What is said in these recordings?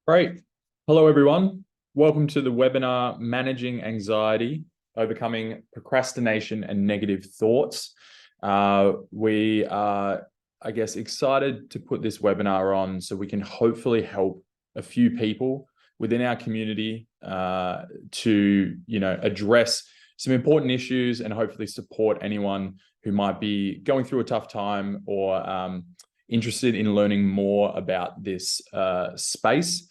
Great. Hello, everyone. Welcome to the webinar, Managing Anxiety, Overcoming Procrastination and Negative Thoughts. We are, excited to put this webinar on so we can hopefully help a few people within our community to, address some important issues and hopefully support anyone who might be going through a tough time or interested in learning more about this space.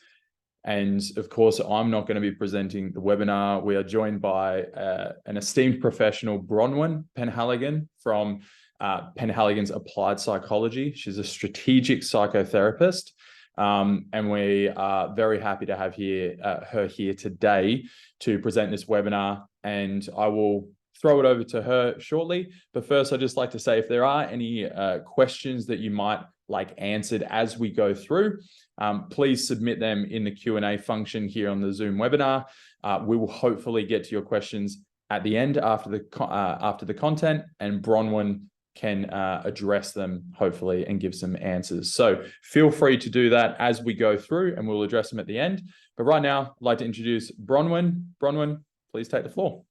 And of course, I'm not going to be presenting the webinar. We are joined by an esteemed professional, Bronwyn Penhaligon from Penhaligon's Applied Psychology. She's a strategic psychotherapist. And we are very happy to have her here today to present this webinar. And I will throw it over to her shortly. But first, I'd just like to say if there are any questions that you might like answered as we go through, please submit them in the Q&A function here on the Zoom webinar. We will hopefully get to your questions at the end after the content, and Bronwyn can address them hopefully and give some answers. So feel free to do that as we go through, and we'll address them at the end. But right now, I'd like to introduce Bronwyn. Bronwyn, please take the floor.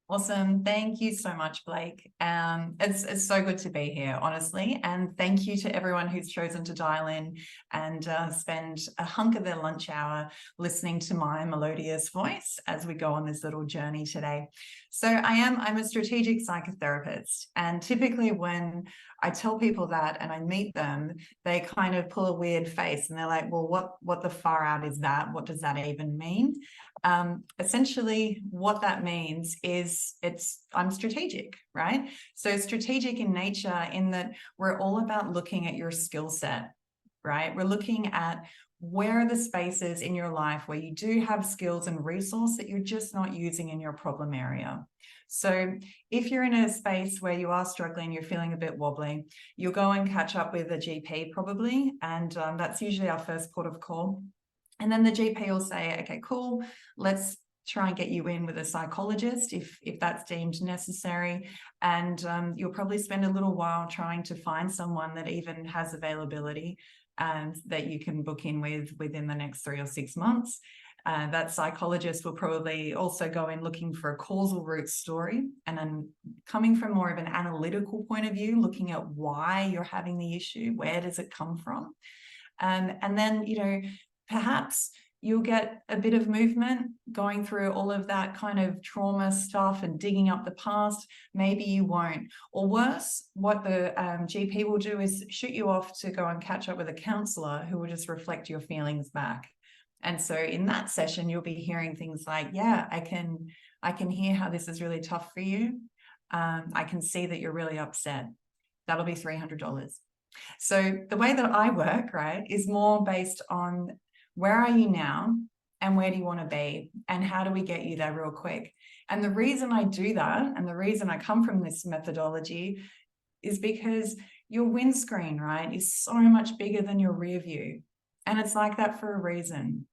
Awesome. Thank you so much, Blake. It's so good to be here, honestly. And thank you to everyone who's chosen to dial in and spend a hunk of their lunch hour listening to my melodious voice as we go on this little journey today. So I'm a strategic psychotherapist. And typically when I tell people that and I meet them, they kind of pull a weird face and they're like, well, what the far out is that? What does that even mean? Essentially, what that means is I'm strategic, right? So strategic in nature in that we're all about looking at your skill set, right? We're looking at where are the spaces in your life where you do have skills and resource that you're just not using in your problem area. So if you're in a space where you are struggling, you're feeling a bit wobbly, you'll go and catch up with a GP probably, and that's usually our first port of call. And then the GP will say, okay, cool, let's try and get you in with a psychologist if that's deemed necessary. And you'll probably spend a little while trying to find someone that even has availability and that you can book in within the next 3 or 6 months. That psychologist will probably also go in looking for a causal root story, and then coming from more of an analytical point of view, looking at why you're having the issue, where does it come from? And then, perhaps you'll get a bit of movement going through all of that kind of trauma stuff and digging up the past. Maybe you won't. Or worse, what the GP will do is shoot you off to go and catch up with a counselor who will just reflect your feelings back. And so in that session, you'll be hearing things like, yeah, I can hear how this is really tough for you. I can see that you're really upset. That'll be $300. So the way that I work, right, is more based on where are you now and where do you want to be and how do we get you there real quick? And the reason I do that and the reason I come from this methodology is because your windscreen, right, is so much bigger than your rear view. And it's like that for a reason.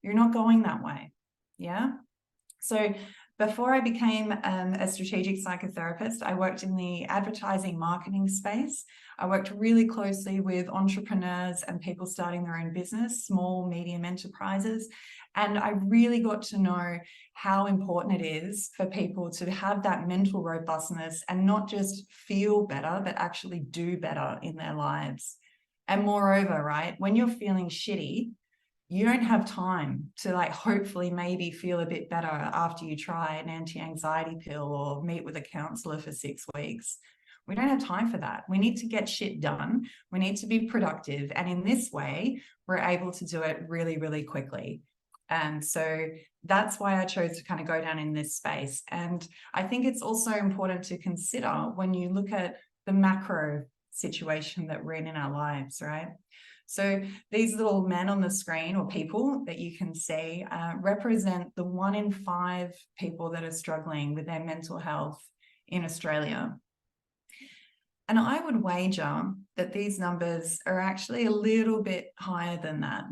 You're not going that way. Yeah. So before I became a strategic psychotherapist, I worked in the advertising marketing space. I worked really closely with entrepreneurs and people starting their own business, small, medium enterprises. And I really got to know how important it is for people to have that mental robustness and not just feel better, but actually do better in their lives. And moreover, right, when you're feeling shitty, you don't have time to hopefully maybe feel a bit better after you try an anti-anxiety pill or meet with a counselor for 6 weeks. We don't have time for that. We need to get shit done. We need to be productive. And in this way, we're able to do it really, really quickly. And so that's why I chose to kind of go down in this space. And I think it's also important to consider when you look at the macro situation that we're in our lives, right? So these little men on the screen or people that you can see represent the 1 in 5 people that are struggling with their mental health in Australia. And I would wager that these numbers are actually a little bit higher than that.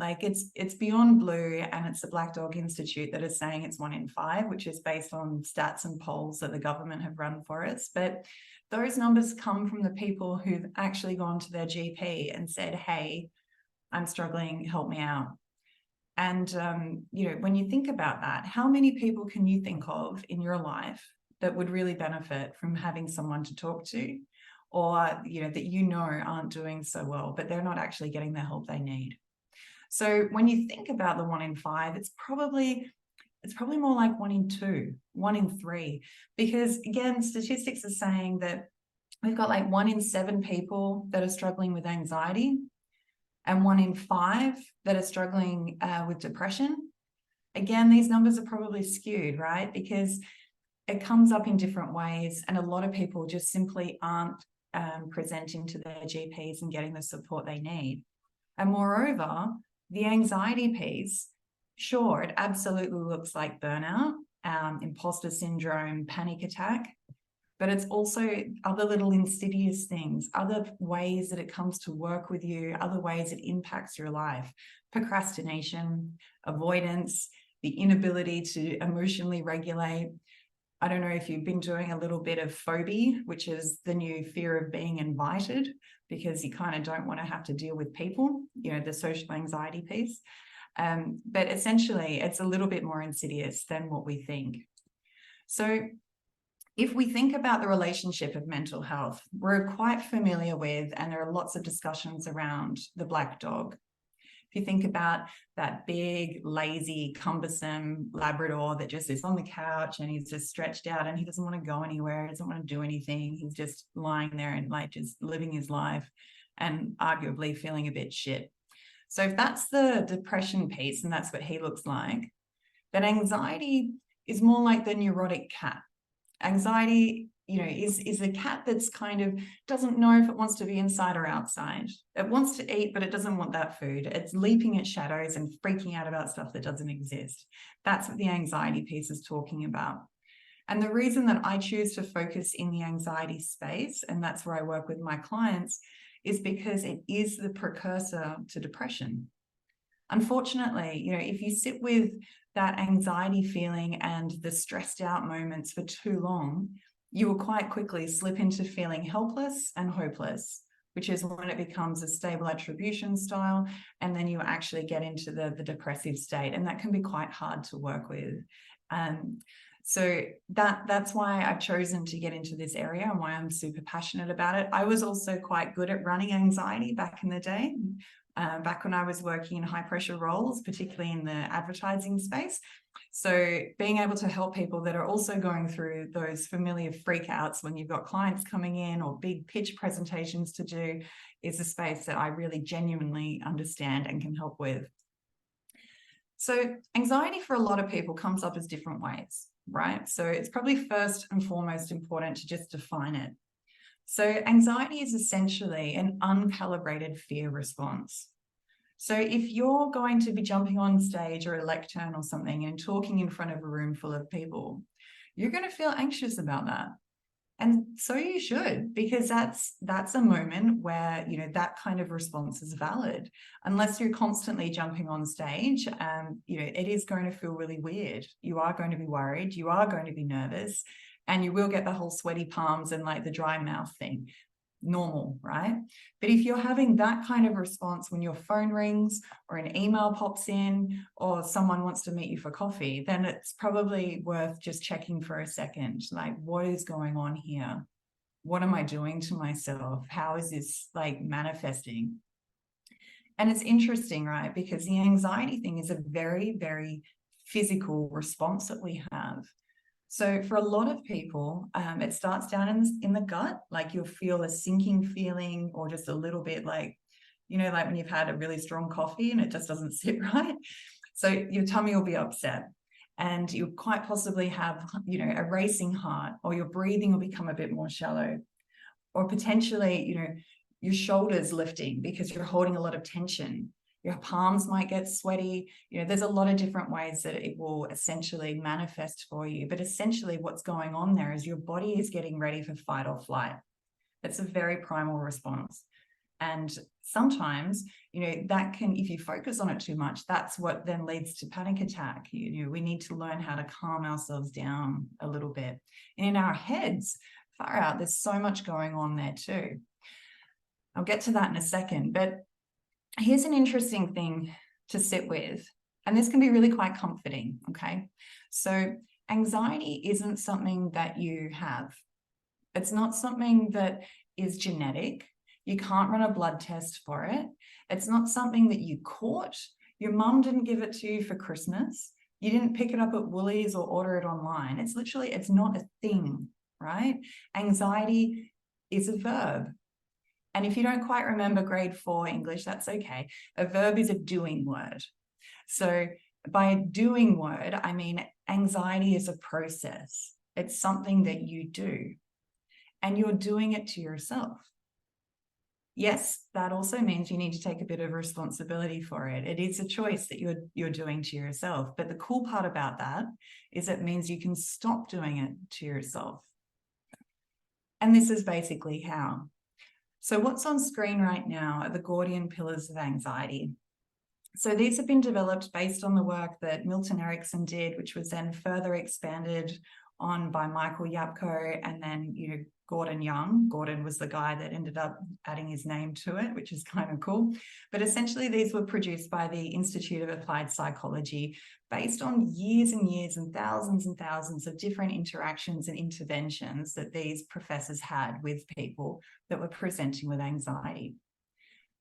It's beyond blue, and it's the Black Dog Institute that is saying it's 1 in 5, which is based on stats and polls that the government have run for us. But those numbers come from the people who've actually gone to their GP and said, hey, I'm struggling, help me out. And, when you think about that, how many people can you think of in your life that would really benefit from having someone to talk to, or, that aren't doing so well, but they're not actually getting the help they need? So when you think about the 1 in 5, it's probably more like 1 in 2, 1 in 3, because again, statistics are saying that we've got like 1 in 7 people that are struggling with anxiety, and 1 in 5 that are struggling with depression. Again, these numbers are probably skewed, right? Because it comes up in different ways, and a lot of people just simply aren't presenting to their GPs and getting the support they need. And moreover, the anxiety piece, sure, it absolutely looks like burnout, imposter syndrome, panic attack, but it's also other little insidious things, other ways that it comes to work with you, other ways it impacts your life. Procrastination, avoidance, the inability to emotionally regulate. I don't know if you've been doing a little bit of phobia, which is the new fear of being invited, because you kind of don't want to have to deal with people, the social anxiety piece. But essentially, it's a little bit more insidious than what we think. So if we think about the relationship of mental health, we're quite familiar with, and there are lots of discussions around the black dog. If you think about that big, lazy, cumbersome Labrador that just is on the couch and he's just stretched out and he doesn't want to go anywhere, he doesn't want to do anything. He's just lying there and like just living his life and arguably feeling a bit shit. So if that's the depression piece and that's what he looks like, then anxiety is more like the neurotic cat. Anxiety, is a cat that's kind of doesn't know if it wants to be inside or outside. It wants to eat, but it doesn't want that food. It's leaping at shadows and freaking out about stuff that doesn't exist. That's what the anxiety piece is talking about. And the reason that I choose to focus in the anxiety space, and that's where I work with my clients, is because it is the precursor to depression. Unfortunately, if you sit with that anxiety feeling and the stressed out moments for too long, you will quite quickly slip into feeling helpless and hopeless, which is when it becomes a stable attribution style, and then you actually get into the depressive state, and that can be quite hard to work with. So that's why I've chosen to get into this area and why I'm super passionate about it. I was also quite good at running anxiety back in the day. Back when I was working in high pressure roles, particularly in the advertising space. So being able to help people that are also going through those familiar freakouts when you've got clients coming in or big pitch presentations to do is a space that I really genuinely understand and can help with. So anxiety for a lot of people comes up as different ways, right? So it's probably first and foremost important to just define it. So anxiety is essentially an uncalibrated fear response. So if you're going to be jumping on stage or a lectern or something and talking in front of a room full of people, you're going to feel anxious about that. And so you should, because that's a moment where, that kind of response is valid. Unless you're constantly jumping on stage, it is going to feel really weird. You are going to be worried, you are going to be nervous, and you will get the whole sweaty palms and like the dry mouth thing. Normal, right? But if you're having that kind of response when your phone rings or an email pops in or someone wants to meet you for coffee, then it's probably worth just checking for a second. Like, what is going on here? What am I doing to myself? How is this like manifesting? And it's interesting, right? Because the anxiety thing is a very, very physical response that we have. So for a lot of people, it starts down in the gut, like you'll feel a sinking feeling or just a little bit like, like when you've had a really strong coffee and it just doesn't sit right. So your tummy will be upset and you'll quite possibly have, a racing heart, or your breathing will become a bit more shallow, or potentially, your shoulders lifting because you're holding a lot of tension. Your palms might get sweaty. There's a lot of different ways that it will essentially manifest for you. But essentially what's going on there is your body is getting ready for fight or flight. That's a very primal response. And sometimes, that can, if you focus on it too much, that's what then leads to panic attack. We need to learn how to calm ourselves down a little bit. And in our heads, far out, there's so much going on there too. I'll get to that in a second, but here's an interesting thing to sit with. And this can be really quite comforting, okay? So anxiety isn't something that you have. It's not something that is genetic. You can't run a blood test for it. It's not something that you caught. Your mum didn't give it to you for Christmas. You didn't pick it up at Woolies or order it online. It's literally, it's not a thing, right? Anxiety is a verb. And if you don't quite remember grade 4 English, that's okay. A verb is a doing word. So by a doing word, I mean anxiety is a process. It's something that you do, and you're doing it to yourself. Yes, that also means you need to take a bit of responsibility for it. It is a choice that you're doing to yourself. But the cool part about that is it means you can stop doing it to yourself. And this is basically how. So what's on screen right now are the Gordian pillars of anxiety. So these have been developed based on the work that Milton Erickson did, which was then further expanded on by Michael Yapko and then, Gordon Young. Gordon was the guy that ended up adding his name to it, which is kind of cool. But essentially, these were produced by the Institute of Applied Psychology based on years and years and thousands of different interactions and interventions that these professors had with people that were presenting with anxiety.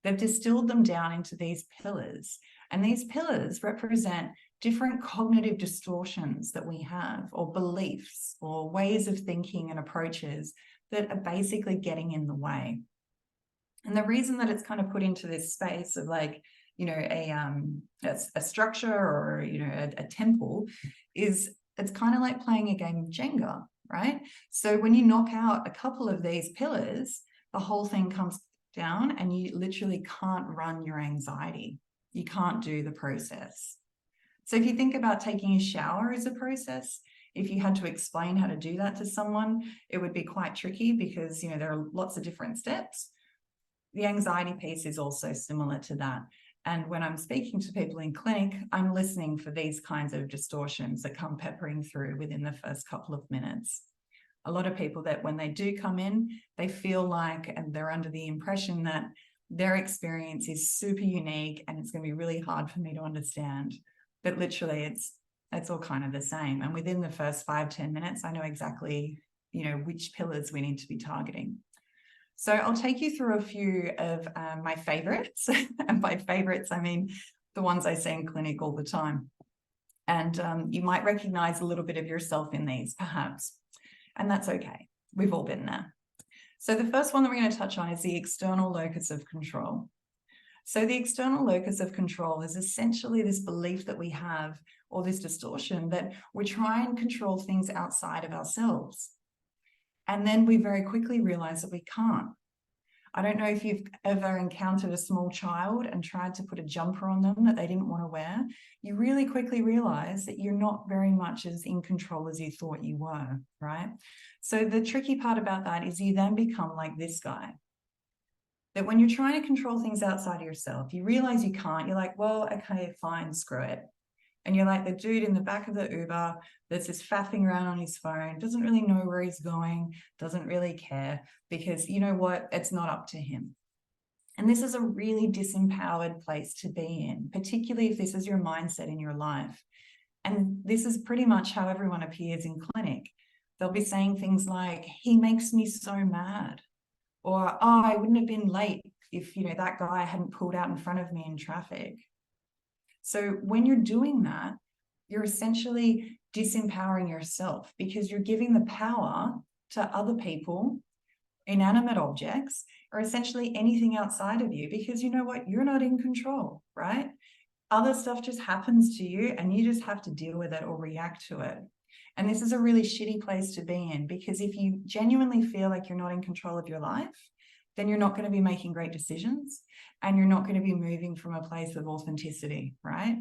They've distilled them down into these pillars, and these pillars represent different cognitive distortions that we have, or beliefs, or ways of thinking and approaches that are basically getting in the way. And the reason that it's kind of put into this space of like, a structure or, a temple is it's kind of like playing a game of Jenga, right? So when you knock out a couple of these pillars, the whole thing comes down and you literally can't run your anxiety. You can't do the process. So if you think about taking a shower as a process, if you had to explain how to do that to someone, it would be quite tricky because, there are lots of different steps. The anxiety piece is also similar to that. And when I'm speaking to people in clinic, I'm listening for these kinds of distortions that come peppering through within the first couple of minutes. A lot of people that when they do come in, they feel like, and they're under the impression that their experience is super unique and it's going to be really hard for me to understand. But literally it's all kind of the same. And within the first 5-10 minutes, I know exactly, which pillars we need to be targeting. So I'll take you through a few of my favorites. And by favorites, I mean the ones I see in clinic all the time. And you might recognize a little bit of yourself in these, perhaps. And that's okay. We've all been there. So the first one that we're going to touch on is the external locus of control. So the external locus of control is essentially this belief that we have, or this distortion, that we try and control things outside of ourselves. And then we very quickly realize that we can't. I don't know if you've ever encountered a small child and tried to put a jumper on them that they didn't want to wear. You really quickly realize that you're not very much as in control as you thought you were, right? So the tricky part about that is you then become like this guy. That when you're trying to control things outside of yourself, you realize you can't. You're like, well, okay, fine, screw it. And you're like the dude in the back of the Uber that's just faffing around on his phone, doesn't really know where he's going, doesn't really care, because you know what? It's not up to him. And this is a really disempowered place to be in, particularly if this is your mindset in your life. And this is pretty much how everyone appears in clinic. They'll be saying things like, he makes me so mad. Or, oh, I wouldn't have been late if, that guy hadn't pulled out in front of me in traffic. So when you're doing that, you're essentially disempowering yourself because you're giving the power to other people, inanimate objects, or essentially anything outside of you, because you know what? You're not in control, right? Other stuff just happens to you and you just have to deal with it or react to it. And this is a really shitty place to be in, because if you genuinely feel like you're not in control of your life, then you're not going to be making great decisions and you're not going to be moving from a place of authenticity, right?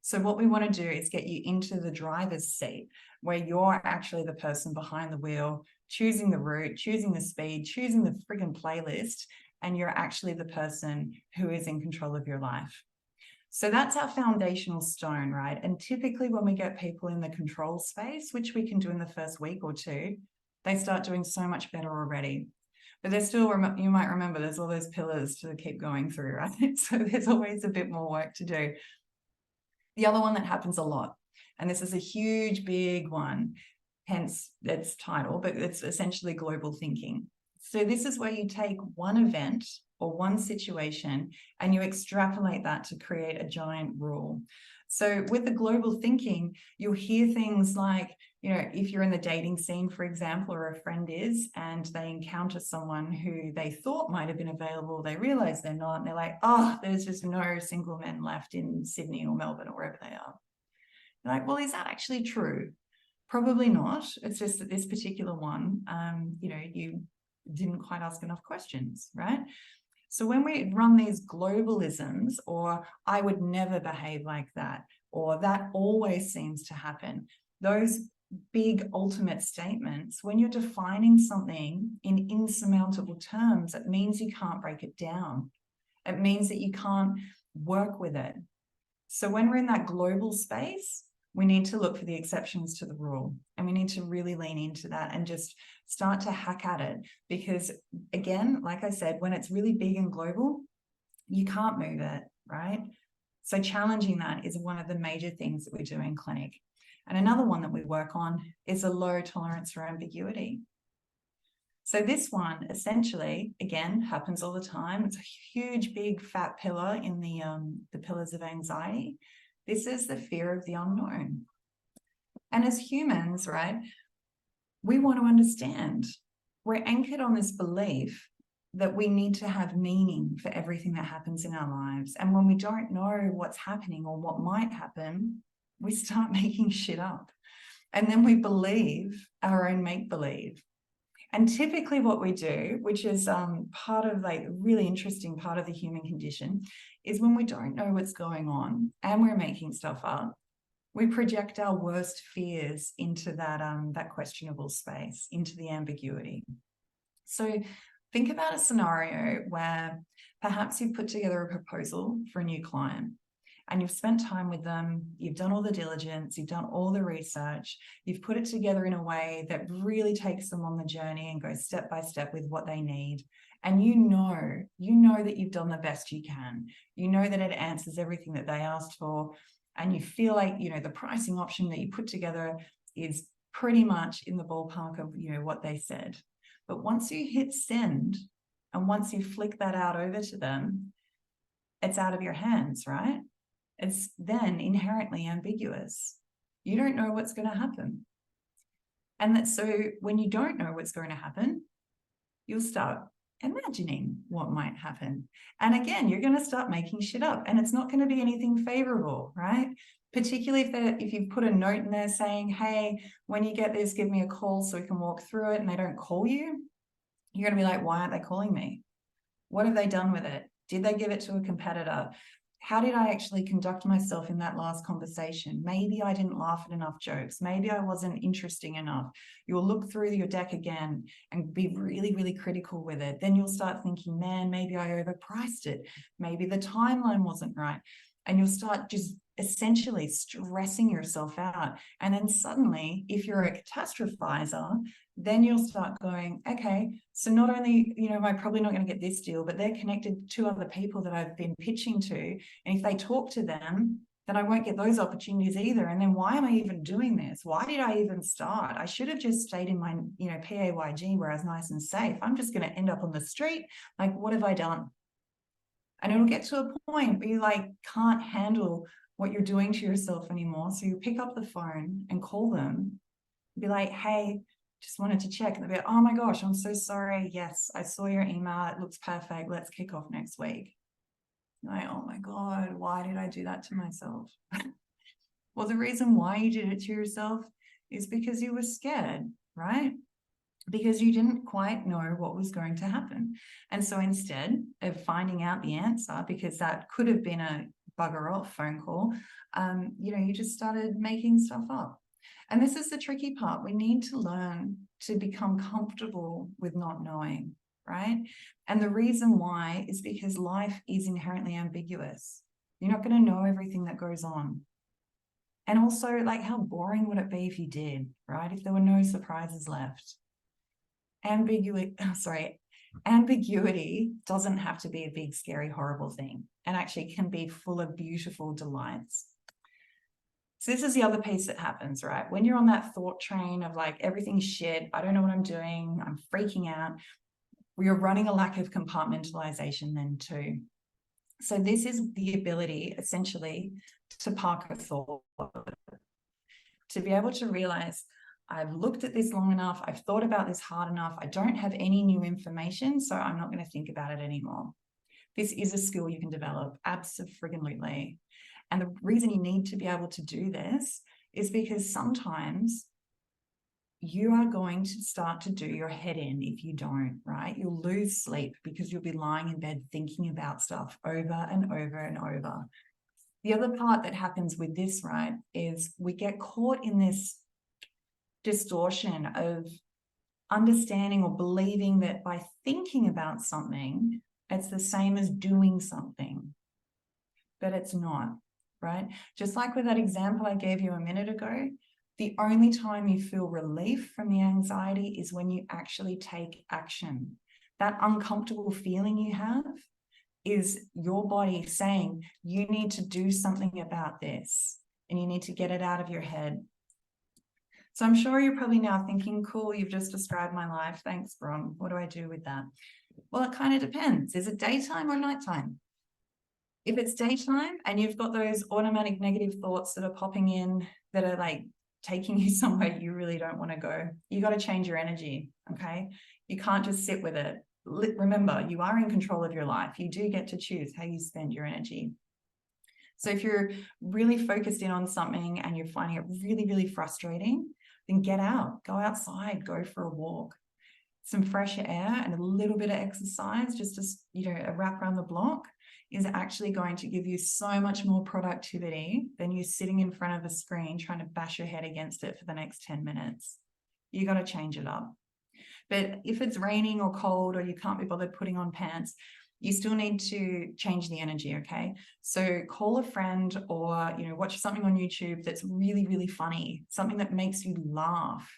So what we want to do is get you into the driver's seat where you're actually the person behind the wheel, choosing the route, choosing the speed, choosing the friggin' playlist, and you're actually the person who is in control of your life. So that's our foundational stone, right? And typically when we get people in the control space, which we can do in the first week or two, they start doing so much better already. But there's still, you might remember, there's all those pillars to keep going through, right? So there's always a bit more work to do. The other one that happens a lot, and this is a huge, big one, hence its title, but it's essentially global thinking. So this is where you take one event or one situation and you extrapolate that to create a giant rule. So with the global thinking, you'll hear things like, you know, if you're in the dating scene, for example, or a friend is, and they encounter someone who they thought might have been available, they realize they're not, and they're like, oh, there's just no single men left in Sydney or Melbourne or wherever they are. You're like, well, is that actually true? Probably not. It's just that this particular one, you know, you didn't quite ask enough questions, right? So when we run these globalisms, or I would never behave like that, or that always seems to happen, those big ultimate statements, when you're defining something in insurmountable terms, it means you can't break it down. It means that you can't work with it. So when we're in that global space, we need to look for the exceptions to the rule, and we need to really lean into that and just start to hack at it. Because again, like I said, when it's really big and global, you can't move it, right? So challenging that is one of the major things that we do in clinic. And another one that we work on is a low tolerance for ambiguity. So this one essentially, again, happens all the time. It's a huge, big, fat pillar in the pillars of anxiety. This is the fear of the unknown. And as humans, right, we want to understand. We're anchored on this belief that we need to have meaning for everything that happens in our lives. And when we don't know what's happening or what might happen, we start making shit up. And then we believe our own make-believe. And typically what we do, which is part of like a really interesting part of the human condition, is when we don't know what's going on and we're making stuff up, we project our worst fears into that questionable space, into the ambiguity. So think about a scenario where perhaps you've put together a proposal for a new client, and you've spent time with them, you've done all the diligence, you've done all the research, you've put it together in a way that really takes them on the journey and goes step by step with what they need. And you know that you've done the best you can. You know that it answers everything that they asked for. And you feel like, you know, the pricing option that you put together is pretty much in the ballpark of, you know, what they said. But once you hit send, and once you flick that out over to them, it's out of your hands, right? It's then inherently ambiguous. You don't know what's going to happen. And that, so when you don't know what's going to happen, you'll start imagining what might happen. And again, you're going to start making shit up, and it's not going to be anything favorable, right? Particularly if you've put a note in there saying, hey, when you get this, give me a call so we can walk through it, and they don't call you, you're going to be like, why aren't they calling me? What have they done with it? Did they give it to a competitor? How did I actually conduct myself in that last conversation? Maybe I didn't laugh at enough jokes. Maybe I wasn't interesting enough. You'll look through your deck again and be really, really critical with it. Then you'll start thinking, man, maybe I overpriced it. Maybe the timeline wasn't right. And you'll start just essentially stressing yourself out. And then suddenly, if you're a catastrophizer, then you'll start going, okay, so not only, you know, am I probably not going to get this deal, but they're connected to other people that I've been pitching to. And if they talk to them, then I won't get those opportunities either. And then why am I even doing this? Why did I even start? I should have just stayed in my, you know, PAYG where I was nice and safe. I'm just going to end up on the street. Like, what have I done? And it'll get to a point where you like can't handle what you're doing to yourself anymore. So you pick up the phone and call them, be like, hey, just wanted to check. And they'll be like, oh my gosh, I'm so sorry. Yes, I saw your email. It looks perfect. Let's kick off next week. You're like, oh my God, why did I do that to myself? Well, the reason why you did it to yourself is because you were scared, right? Because you didn't quite know what was going to happen. And so instead of finding out the answer, because that could have been a bugger off phone call, you know, you just started making stuff up. And this is the tricky part. We need to learn to become comfortable with not knowing, right? And the reason why is because life is inherently ambiguous. You're not going to know everything that goes on. And also, like, how boring would it be if you did, right? If there were no surprises left. Ambiguity doesn't have to be a big, scary, horrible thing, and actually can be full of beautiful delights. So this is the other piece that happens, right? When you're on that thought train of like, everything's shit, I don't know what I'm doing, I'm freaking out, we are running a lack of compartmentalization then too. So this is the ability essentially to park a thought, to be able to realize I've looked at this long enough, I've thought about this hard enough, I don't have any new information, so I'm not going to think about it anymore. This is a skill you can develop, absolutely. And the reason you need to be able to do this is because sometimes you are going to start to do your head in if you don't, right? You'll lose sleep because you'll be lying in bed thinking about stuff over and over and over. The other part that happens with this, right, is we get caught in this distortion of understanding or believing that by thinking about something, it's the same as doing something, but it's not, right? Just like with that example I gave you a minute ago, the only time you feel relief from the anxiety is when you actually take action. That uncomfortable feeling you have is your body saying, you need to do something about this and you need to get it out of your head. So I'm sure you're probably now thinking, cool, you've just described my life. Thanks, Bron. What do I do with that? Well, it kind of depends. Is it daytime or nighttime? If it's daytime and you've got those automatic negative thoughts that are popping in that are like taking you somewhere you really don't want to go, you got to change your energy, okay? You can't just sit with it. Remember, you are in control of your life. You do get to choose how you spend your energy. So if you're really focused in on something and you're finding it really, really frustrating, then get out, go outside, go for a walk. Some fresh air and a little bit of exercise, just as, a wrap around the block, is actually going to give you so much more productivity than you sitting in front of a screen trying to bash your head against it for the next 10 minutes. You got to change it up. But if it's raining or cold or you can't be bothered putting on pants, you still need to change the energy, okay? So call a friend or, watch something on YouTube that's really, really funny, something that makes you laugh.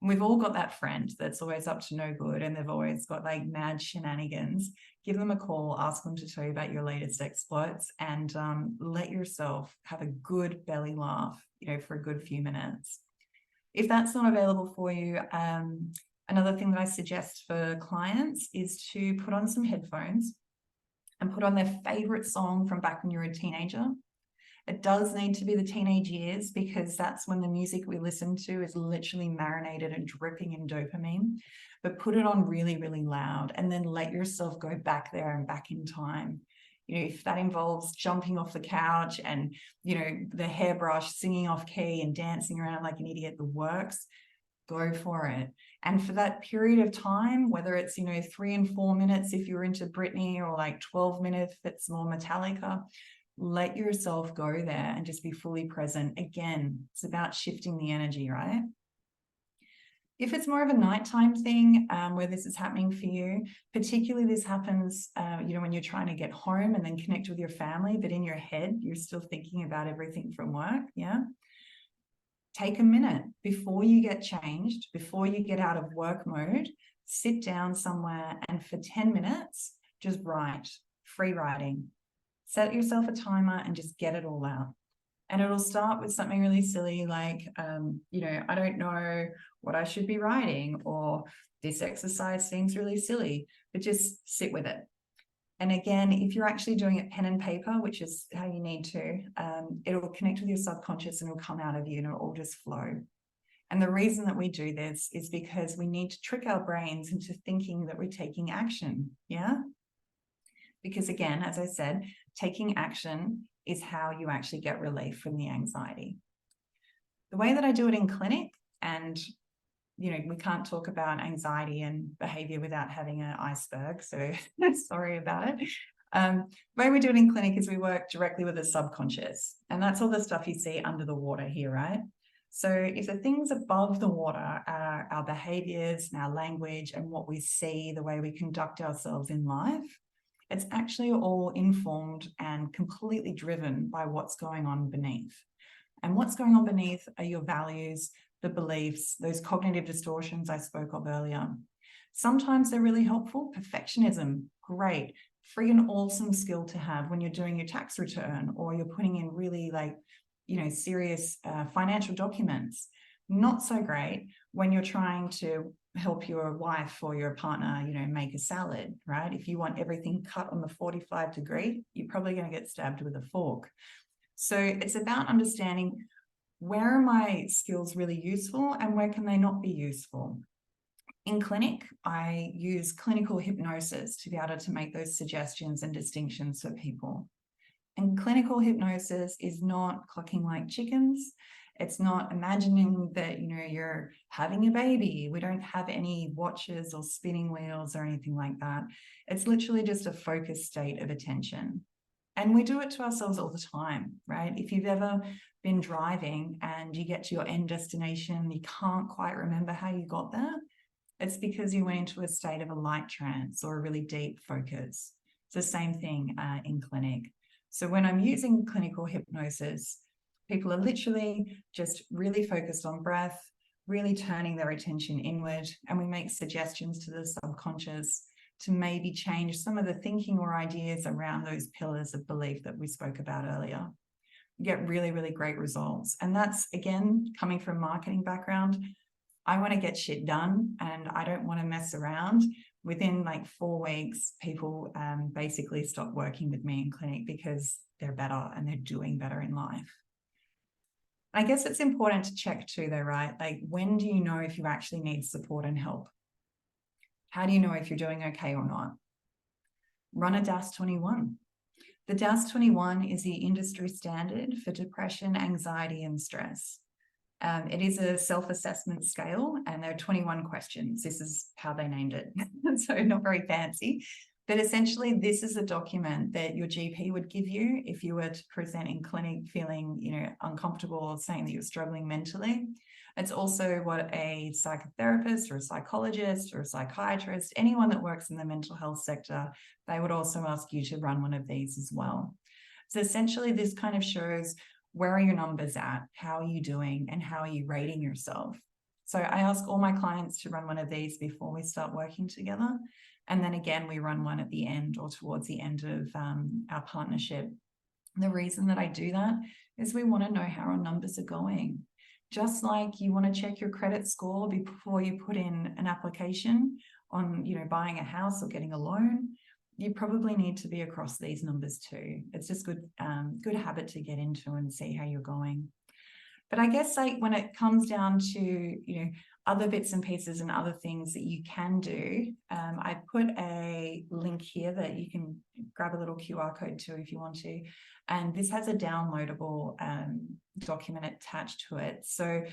And we've all got that friend that's always up to no good and they've always got like mad shenanigans. Give them a call, ask them to tell you about your latest exploits and let yourself have a good belly laugh, for a good few minutes. If that's not available for you, another thing that I suggest for clients is to put on some headphones and put on their favorite song from back when you were a teenager. It does need to be the teenage years because that's when the music we listen to is literally marinated and dripping in dopamine. But put it on really, really loud and then let yourself go back there and back in time. If that involves jumping off the couch and, the hairbrush, singing off key and dancing around like an idiot, the works, go for it. And for that period of time, whether it's, 3 and 4 minutes if you're into Britney or like 12 minutes if it's more Metallica, let yourself go there and just be fully present. Again, it's about shifting the energy, right? If it's more of a nighttime thing where this is happening for you, particularly this happens, when you're trying to get home and then connect with your family, but in your head, you're still thinking about everything from work, yeah? Take a minute before you get changed, before you get out of work mode, sit down somewhere and for 10 minutes, just write, free writing. Set yourself a timer and just get it all out. And it'll start with something really silly like, I don't know what I should be writing, or this exercise seems really silly, but just sit with it. And again, if you're actually doing it pen and paper, which is how you need to, it'll connect with your subconscious and it'll come out of you and it'll all just flow. And the reason that we do this is because we need to trick our brains into thinking that we're taking action, yeah? Because again, as I said, taking action is how you actually get relief from the anxiety. The way that I do it in clinic, and we can't talk about anxiety and behavior without having an iceberg, so sorry about it. The way we do it in clinic is we work directly with the subconscious, and that's all the stuff you see under the water here, right? So if the things above the water are our behaviors and our language and what we see, the way we conduct ourselves in life, it's actually all informed and completely driven by what's going on beneath. And what's going on beneath are your values, the beliefs, those cognitive distortions I spoke of earlier. Sometimes they're really helpful. Perfectionism, great. Freaking awesome skill to have when you're doing your tax return or you're putting in really serious financial documents. Not so great when you're trying to help your wife or your partner, make a salad, right? If you want everything cut on the 45 degree, you're probably going to get stabbed with a fork. So it's about understanding, where are my skills really useful and where can they not be useful? In clinic, I use clinical hypnosis to be able to make those suggestions and distinctions for people. And clinical hypnosis is not clucking like chickens. It's not imagining that, you're having a baby. We don't have any watches or spinning wheels or anything like that. It's literally just a focused state of attention. And we do it to ourselves all the time, right? If you've ever been driving and you get to your end destination, you can't quite remember how you got there, it's because you went into a state of a light trance or a really deep focus. It's the same thing in clinic. So when I'm using clinical hypnosis, people are literally just really focused on breath, really turning their attention inward, and we make suggestions to the subconscious to maybe change some of the thinking or ideas around those pillars of belief that we spoke about earlier. You get really, really great results. And that's, again, coming from a marketing background. I want to get shit done and I don't want to mess around. Within like 4 weeks, people basically stop working with me in clinic because they're better and they're doing better in life. I guess it's important to check too, though, right? Like, when do you know if you actually need support and help? How do you know if you're doing okay or not? Run a DAS-21. The DAS-21 is the industry standard for depression, anxiety, and stress. It is a self-assessment scale, and there are 21 questions. This is how they named it. So not very fancy, but essentially this is a document that your GP would give you if you were to present in clinic feeling, uncomfortable or saying that you're struggling mentally. It's also what a psychotherapist or a psychologist or a psychiatrist, anyone that works in the mental health sector, they would also ask you to run one of these as well. So essentially this kind of shows, where are your numbers at? How are you doing? And how are you rating yourself? So I ask all my clients to run one of these before we start working together. And then again, we run one at the end or towards the end of our partnership. The reason that I do that is we want to know how our numbers are going. Just like you want to check your credit score before you put in an application on, buying a house or getting a loan, you probably need to be across these numbers too. It's just good habit to get into and see how you're going. But I guess like when it comes down to, other bits and pieces and other things that you can do, I put a link here that you can grab a little QR code to if you want to. And this has a downloadable document attached to it. So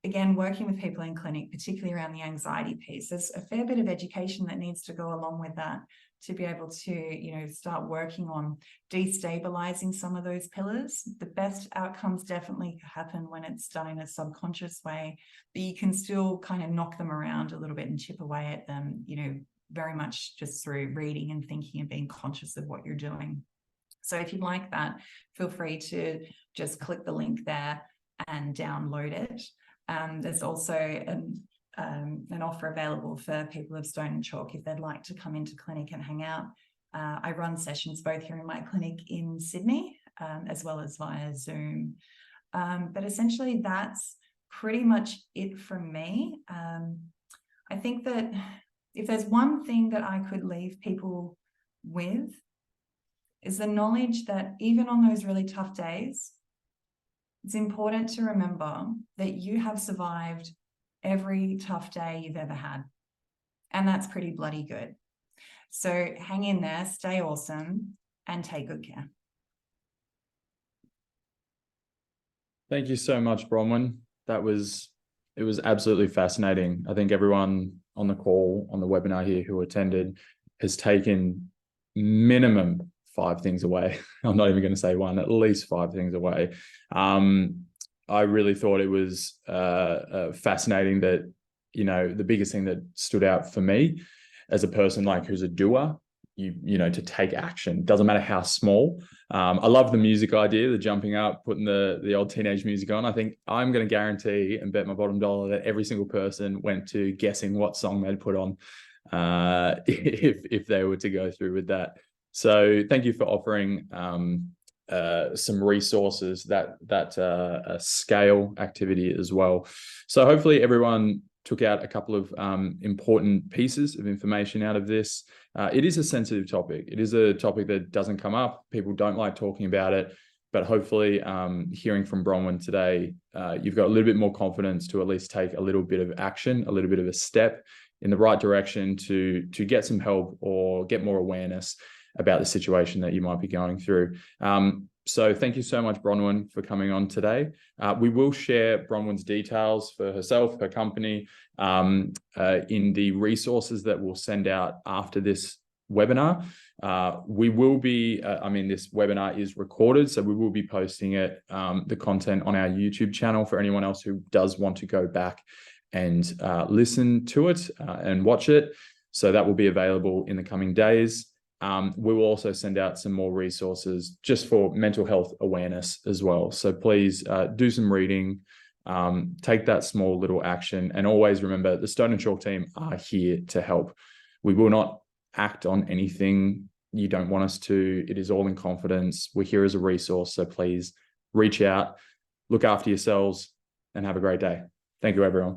again, working with people in clinic, particularly around the anxiety piece, there's a fair bit of education that needs to go along with that to be able to, start working on destabilizing some of those pillars. The best outcomes definitely happen when it's done in a subconscious way, but you can still kind of knock them around a little bit and chip away at them, very much just through reading and thinking and being conscious of what you're doing. So if you'd like that, feel free to just click the link there and download it. There's also an offer available for people of Stone and Chalk if they'd like to come into clinic and hang out. I run sessions both here in my clinic in Sydney as well as via Zoom. But essentially that's pretty much it from me. I think that if there's one thing that I could leave people with, is the knowledge that even on those really tough days, it's important to remember that you have survived every tough day you've ever had. And that's pretty bloody good. So hang in there, stay awesome, and take good care. Thank you so much, Bronwyn. It was absolutely fascinating. I think everyone on the call, on the webinar here who attended, has taken minimum 5 things away. I'm not even going to say one, at least 5 things away. I really thought it was fascinating that, the biggest thing that stood out for me as a person like who's a doer, to take action. Doesn't matter how small. I love the music idea, the jumping up, putting the old teenage music on. I think I'm going to guarantee and bet my bottom dollar that every single person went to guessing what song they'd put on if they were to go through with that. So thank you for offering some resources that scale activity as well. So hopefully everyone took out a couple of important pieces of information out of this. It is a sensitive topic. It is a topic that doesn't come up. People don't like talking about it, but hopefully hearing from Bronwyn today, you've got a little bit more confidence to at least take a little bit of action, a little bit of a step in the right direction to get some help or get more awareness about the situation that you might be going through. So thank you so much, Bronwyn, for coming on today. We will share Bronwyn's details for herself, her company, in the resources that we'll send out after this webinar. We will be, this webinar is recorded, so we will be posting it, the content on our YouTube channel for anyone else who does want to go back and listen to it and watch it. So that will be available in the coming days. We will also send out some more resources just for mental health awareness as well. So please do some reading, take that small little action, and always remember the Stone and Chalk team are here to help. We will not act on anything you don't want us to. It is all in confidence. We're here as a resource. So please reach out, look after yourselves, and have a great day. Thank you, everyone.